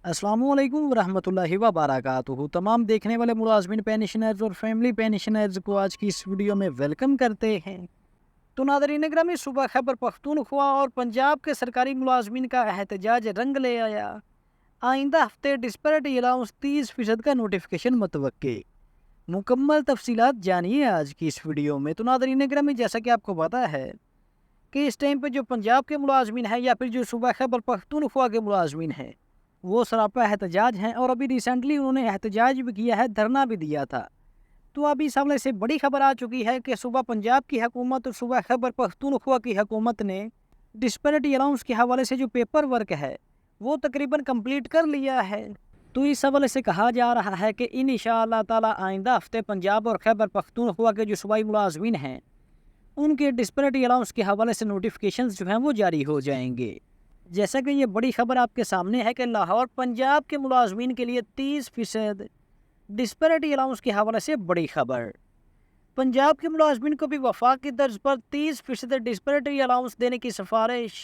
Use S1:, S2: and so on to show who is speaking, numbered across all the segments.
S1: अस्सलामुअलैकुम वरहमतुल्लाहि वबरकातुहू। तमाम देखने वाले मुलाजमिन पेंशनर्स और फैमिली पेंशनर्स को आज की इस वीडियो में वेलकम करते हैं। तो नादरीन ग्रामी, सुबह खैबर पख्तूनख्वा और पंजाब के सरकारी मुलाजमिन का एहतजाज रंग ले आया। आइंदा हफ्ते डिस्पैरिटी अलाउंस 30% का नोटिफिकेशन मुतवक्के। मुकम्मल तफसीलात जानिए आज की इस वीडियो में। तो नादरीन ग्रामी, जैसा कि आपको पता है कि इस टाइम पे जो पंजाब के मुलाजमिन हैं या फिर जो सूबा खैबर पख्तूनख्वा के मुलाजमिन हैं, वो सरापा एहतजाज हैं और अभी रिसेंटली उन्होंने एहतजाज भी किया है, धरना भी दिया था। तो अभी इस हवाले से बड़ी खबर आ चुकी है कि सूबा पंजाब की हुकूमत और सूबा खैबर पख्तूनख्वा की हुकूमत ने डिस्पैरिटी अलाउंस के हवाले से जो पेपर वर्क है वो तकरीबन कंप्लीट कर लिया है। तो इस हवाले से कहा जा रहा है कि इंशाअल्लाह ताला आइंदा हफ्ते पंजाब और खैबर पख्तूनख्वा के जो सूबाई मुलाजमिन हैं उनके डिस्पैरिटी अलाउंस के हवाले से नोटिफिकेशंस जो हैं वो जारी हो जाएंगे। जैसा कि ये बड़ी खबर आपके सामने है कि लाहौर पंजाब के मुलाजमीन के लिए 30% डिस्पैरिटी अलाउंस के हवाले से बड़ी खबर। पंजाब के मुलाजमीन को भी वफाकी तर्ज पर 30% डिस्पैरिटी अलाउंस देने की सिफारिश।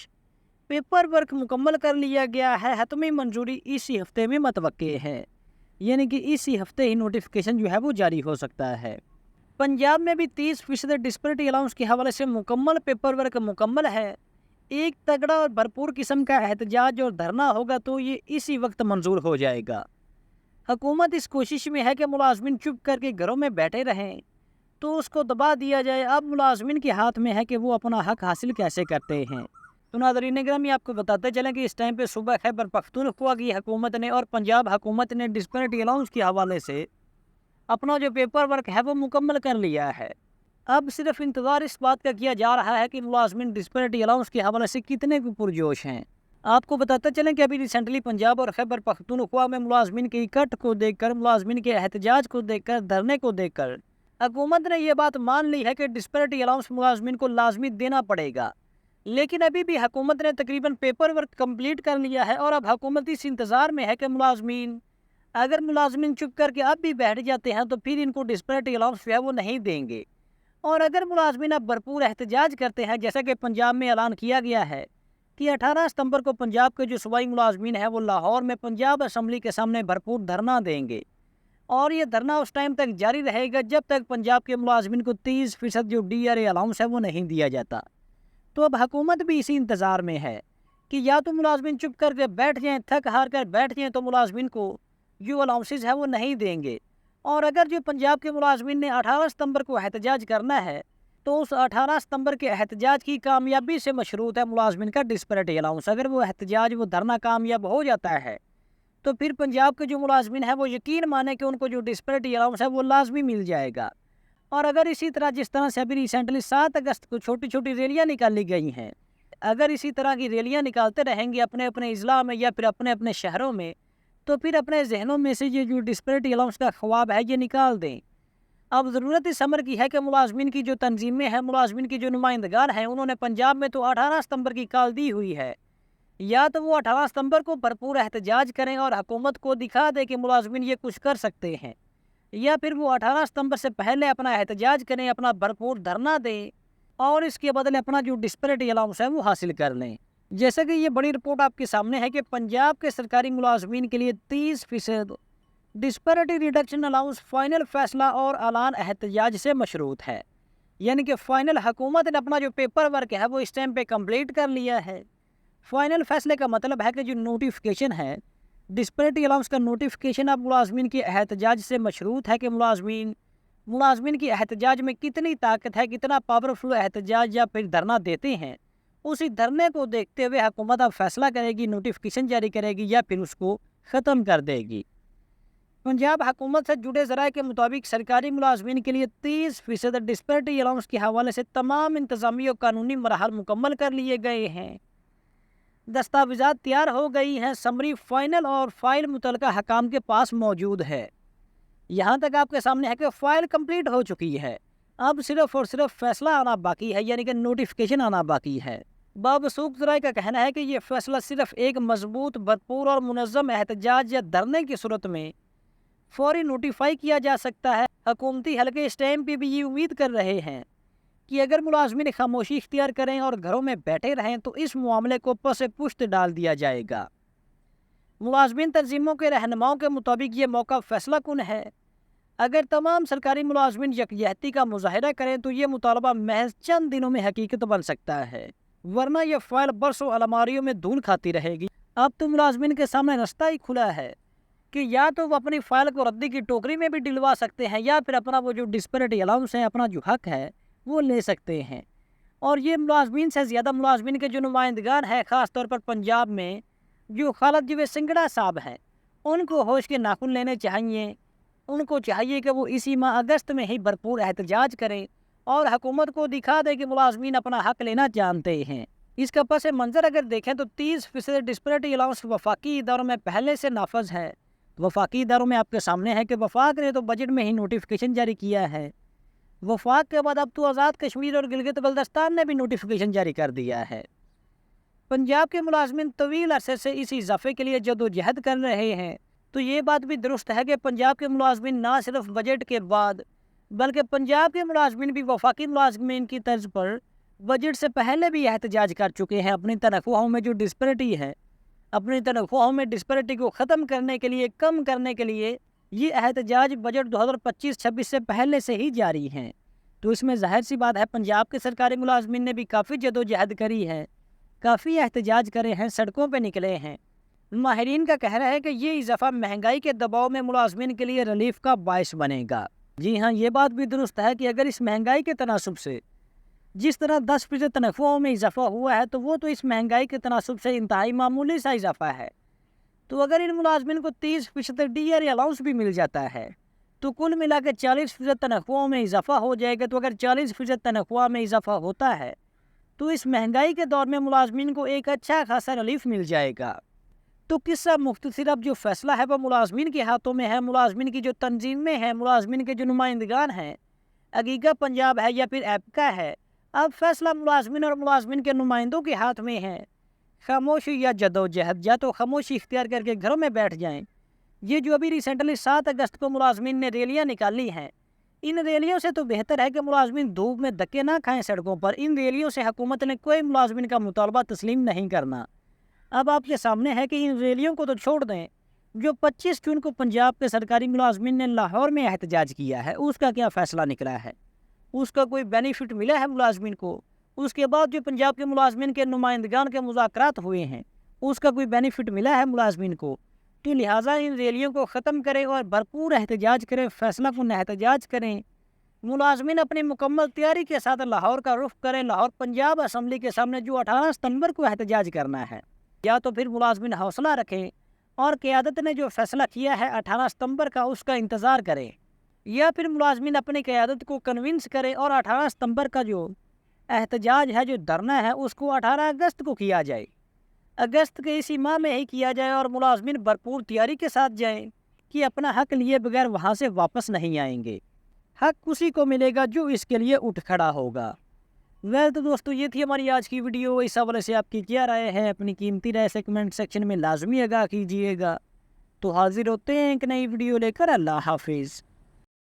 S1: पेपर वर्क मुकम्मल कर लिया गया है, हतमी मंजूरी इसी हफ्ते में मतवक्के है, यानी कि इसी हफ्ते ही नोटिफिकेशन जो है वो जारी हो सकता है। पंजाब में भी 30% डिस्पैरिटी अलाउंस के हवाले से मुकम्मल पेपर वर्क मुकम्मल है। एक तगड़ा और भरपूर किस्म का एहतजाज और धरना होगा तो ये इसी वक्त मंजूर हो जाएगा। हुकूमत इस कोशिश में है कि मुलाजमिन चुप करके घरों में बैठे रहें तो उसको दबा दिया जाए। अब मुलाजमिन के हाथ में है कि वो अपना हक हासिल कैसे करते हैं। तो नाज़रीन ग्रामी, आपको बताते चलें कि इस टाइम पे सूबा खैबर पख्तूनख्वा की हुकूमत ने और पंजाब हुकूमत ने डिस्पैरिटी अलाउंस के हवाले से अपना जो पेपर वर्क है वो मुकम्मल कर लिया है। अब सिर्फ इंतज़ार इस बात का किया जा रहा है कि मुलाजमिन डिस्पैरिटी अलाउंस के हवाले से कितने पुरजोश हैं। आपको बताते चलें कि अभी रिसेंटली पंजाब और खैबर पख्तूनख्वा में मुलाजमिन के इकट्ठ को देखकर, मुलाजमिन के एहतजाज को देखकर, धरने को देखकर हुकूमत ने यह बात मान ली है कि डिस्पैरिटी अलाउंस मुलाजमिन को लाजमी देना पड़ेगा। लेकिन अभी भी हुकूमत ने तकरीबन पेपर वर्क कम्प्लीट कर लिया है और अब हुकूमत इस इंतज़ार में है कि अगर मुलाजमिन चुप करके अब भी बैठ जाते हैं तो फिर इनको डिस्पैरिटी अलाउंस जो है वो नहीं देंगे। और अगर मुलाजमिन अब भरपूर एहतजाज करते हैं, जैसा कि पंजाब में ऐलान किया गया है कि 18 सितंबर को पंजाब के जो सूबाई मुलाजमिन हैं वो लाहौर में पंजाब असम्बली के सामने भरपूर धरना देंगे और ये धरना उस टाइम तक जारी रहेगा जब तक पंजाब के मुलाजमिन को 30% जो DRA अलाउंस है वो नहीं दिया जाता। तो अब हुकूमत भी इसी इंतज़ार में है कि या तो मुलाजमिन चुप करके बैठ जाएँ, थक हार कर बैठ जाएँ तो मुलाजमिन को जो अलाउंसेस है वो नहीं देंगे। और अगर जो पंजाब के मुलाजमिन ने 18 सितंबर को एहतजाज करना है तो उस 18 सितंबर के एहतजाज की कामयाबी से मशरूत है मुलाजमिन का डिस्पैरिटी अलाउंस। अगर वो एहतजाज, वो धरना कामयाब हो जाता है तो फिर पंजाब के जो मुलाजमिन है वो यकीन माने कि उनको जो डिस्पैरिटी अलाउंस है वो लाजमी मिल जाएगा। और अगर इसी तरह, जिस तरह से अभी रिसेंटली 7 अगस्त को छोटी छोटी रैलियाँ निकाली गई हैं, अगर इसी तरह की रैलियाँ निकालते रहेंगे अपने अपने अजला में या फिर अपने अपने शहरों में, तो फिर अपने जहनों में से ये जो डिस्पैरिटी अलाउंस का ख्वाब है ये निकाल दें। अब ज़रूरत इस अमर की है कि मुलाजमिन की जो तंजीमें हैं, मुलाजमिन की जो नुमाइंदगार हैं, उन्होंने पंजाब में तो 18 सितंबर की कॉल दी हुई है। या तो वो 18 सितंबर को भरपूर एहतजाज करें और हुकूमत को दिखा दे कि मुलाजमिन ये कुछ कर सकते हैं, या फिर वो 18 सितंबर से पहले अपना एहतजाज करें, अपना भरपूर धरना दें और इसके बदले अपना जो डिस्पैरिटी अलाउंस है वो हासिल कर लें। जैसे कि ये बड़ी रिपोर्ट आपके सामने है कि पंजाब के सरकारी मुलाजमीन के लिए 30% डिस्पैरिटी रिडक्शन अलाउंस फाइनल फैसला और ऐलान एहतजाज से मशरूत है। यानी कि फ़ाइनल हुकूमत ने अपना जो पेपर वर्क है वो इस टाइम पे कंप्लीट कर लिया है। फ़ाइनल फैसले का मतलब है कि जो नोटिफिकेशन है, डिस्पैरिटी अलाउंस का नोटिफिकेशन अब मुलाजमीन के एहतजाज से मशरूत है कि मुलाजमीन की एहतजाज में कितनी ताकत है, कितना पावरफुल एहतजाज या फिर धरना देते हैं। उसी धरने को देखते हुए हुकूमत अब फैसला करेगी, नोटिफिकेशन जारी करेगी या फिर उसको ख़त्म कर देगी। पंजाब हुकूमत से जुड़े ज़राए के मुताबिक सरकारी मुलाजमीन के लिए 30% डिस्पैरिटी अलाउंस के हवाले से तमाम इंतज़ामी और कानूनी मराहल मुकम्मल कर लिए गए हैं। दस्तावेज़ात तैयार हो गई हैं, समरी फाइनल और फाइल मुतलका हकाम के पास मौजूद है। यहाँ तक आपके सामने है कि फ़ाइल कंप्लीट हो चुकी है, अब सिर्फ और सिर्फ फैसला आना बाकी है, यानी कि नोटिफिकेशन आना बाकी है। बावसूख ज़राए का कहना है कि यह फैसला सिर्फ एक मजबूत, भरपूर और मुनज़्ज़म एहतजाज या धरने की सूरत में फौरी नोटिफाई किया जा सकता है। हुकूमती हल्के इस टाइम पे भी ये उम्मीद कर रहे हैं कि अगर मुलाजमीन खामोशी इख्तियार करें और घरों में बैठे रहें तो इस मामले को पस पुश्त डाल दिया जाएगा। मुलाजमीन तंजीमों के रहनुमाओं के मुताबिक ये मौका फैसला कुन है। अगर तमाम सरकारी मुलाजमीन यकजहती का मुजाहरा करें तो ये मुतालबा महज चंद दिनों में हकीकत बन सकता है, वरना यह फाइल बरसों अलमारियों में धूल खाती रहेगी। अब तो मुलाजमीन के सामने रास्ता ही खुला है कि या तो वो अपनी फाइल को रद्दी की टोकरी में भी डलवा सकते हैं या फिर अपना वो जो डिस्पैरिटी अलाउंस है, अपना जो हक है वो ले सकते हैं। और ये मुलाजमीन से ज़्यादा मुलाजमीन के जो नुमाइंदगान हैं, ख़ास तौर पर पंजाब में जो खालिद जवेद सिंगड़ा साहब हैं, उनको होश के नाखून लेने चाहिए। उनको चाहिए कि वो इसी माह अगस्त में ही भरपूर एहतजाज करें और हुकूमत को दिखा दें कि मुलाजमीन अपना हक लेना जानते हैं। इसका पस मंज़र अगर देखें तो 30% डिस्पैरिटी अलाउंस वफाकी इदारों में पहले से नाफज है। वफाकी इदारों में आपके सामने है कि वफाक ने तो बजट में ही नोटिफिकेशन जारी किया है। वफाक के बाद अब तो आज़ाद कश्मीर और गिलगित बल्तिस्तान ने भी नोटिफिकेशन जारी कर दिया है। पंजाब के मुलाजमीन तवील अरसे से इस इजाफे के लिए जदोजहद कर रहे हैं। तो ये बात भी दुरुस्त है कि पंजाब के मुलाजमीन ना सिर्फ बजट के बाद बल्कि पंजाब के मुलाजमीन भी वफाकी मुलाजमीन की तर्ज पर बजट से पहले भी एहतजाज कर चुके हैं। अपनी तनख्वाहों में जो डिस्पैरिटी है, अपनी तनख्वाहों में डिस्पैरिटी को ख़त्म करने के लिए, कम करने के लिए ये एहतजाज बजट 2025-26 से पहले से ही जारी हैं। तो इसमें ज़ाहिर सी बात है पंजाब के सरकारी मुलाजमीन ने भी काफ़ी जदोजहद करी है, काफ़ी एहतजाज करे हैं, सड़कों पर निकले हैं। माहिरीन का कहना है कि ये इजाफा महंगाई के दबाव में मुलाजमीन के लिए रिलीफ का बायस बनेगा। जी हाँ, ये बात भी दुरुस्त है कि अगर इस महंगाई के तनासब से जिस तरह 10% तनख्वाहों में इजाफा हुआ है, तो वो तो इस महंगाई के तनासब से इंतहाई मामूली सा इजाफा है। तो अगर इन मुलाजमीन को 30% DRA अलाउंस भी मिल जाता है तो कुल मिला के 40% तनख्वाहों में इजाफा हो जाएगा। तो अगर 40% तनख्वाह में इजाफा होता है तो इस महंगाई के दौर में मुलाजमीन को एक अच्छा खासा रिलीफ मिल जाएगा। तो किस्सा मुख्तसर अब जो फैसला है वो मुलाजमीन के हाथों में है। मुलाजमीन की जो तंजीमें हैं, मुलाजमीन के जो नुमाइंदगान हैं, अगीगा पंजाब है या फिर एपका है, अब फैसला मुलाजमीन और मुलाजमीन के नुमाइंदों के हाथ में है। खामोशी या जदोजहद, या तो खामोशी इख्तियार करके घरों में बैठ जाएं। ये जो अभी रिसेंटली 7 अगस्त को मुलाजमीन ने रैलियाँ निकाली हैं, इन रैलियों से तो बेहतर है कि मुलाजमीन धूप में धक्के ना खाएं सड़कों पर। इन रैलियों से हुकूमत ने कोई मुलाजमीन का मुतालबा तस्लीम नहीं करना। अब आपके सामने है कि इन रैलियों को तो छोड़ दें, जो 25 जून को पंजाब के सरकारी मुलाजमीन ने लाहौर में एहतजाज किया है, उसका क्या फ़ैसला निकला है? उसका कोई बेनिफिट मिला है मुलाजमीन को? उसके बाद जो पंजाब के मुलाजमीन के नुमाइंदगान के मुज़ाकरात हुए हैं, उसका कोई बेनिफिट मिला है मुलाजमीन को? तो लिहाजा इन रैलियों को ख़त्म करें और भरपूर एहतजाज करें, फ़ैसला कुन एहतजाज करें। मुलाजमीन अपनी मुकम्मल तैयारी के साथ लाहौर का रुख करें। लाहौर पंजाब असम्बली के सामने जो 18 सितंबर को एहतजाज करना है, या तो फिर मुलाजमीन हौसला रखें और क़यादत ने जो फ़ैसला किया है 18 सितंबर का, उसका इंतज़ार करें, या फिर मुलाजमीन अपनी क़यादत को कन्विंस करें और 18 सितंबर का जो एहतजाज है, जो धरना है, उसको 18 अगस्त को किया जाए। अगस्त के इसी माह में ही किया जाए और मुलाजमीन भरपूर तैयारी के साथ जाएं कि अपना हक लिए बगैर वहाँ से वापस नहीं आएंगे। हक उसी को मिलेगा जो इसके लिए उठ खड़ा होगा। वेल तो दोस्तों, ये थी हमारी आज की वीडियो। इस हवाले से आपकी क्या राय है? अपनी कीमती राय से कमेंट सेक्शन में लाजमी आगाह कीजिएगा। तो हाजिर होते हैं एक नई वीडियो लेकर। अल्लाह हाफिज़।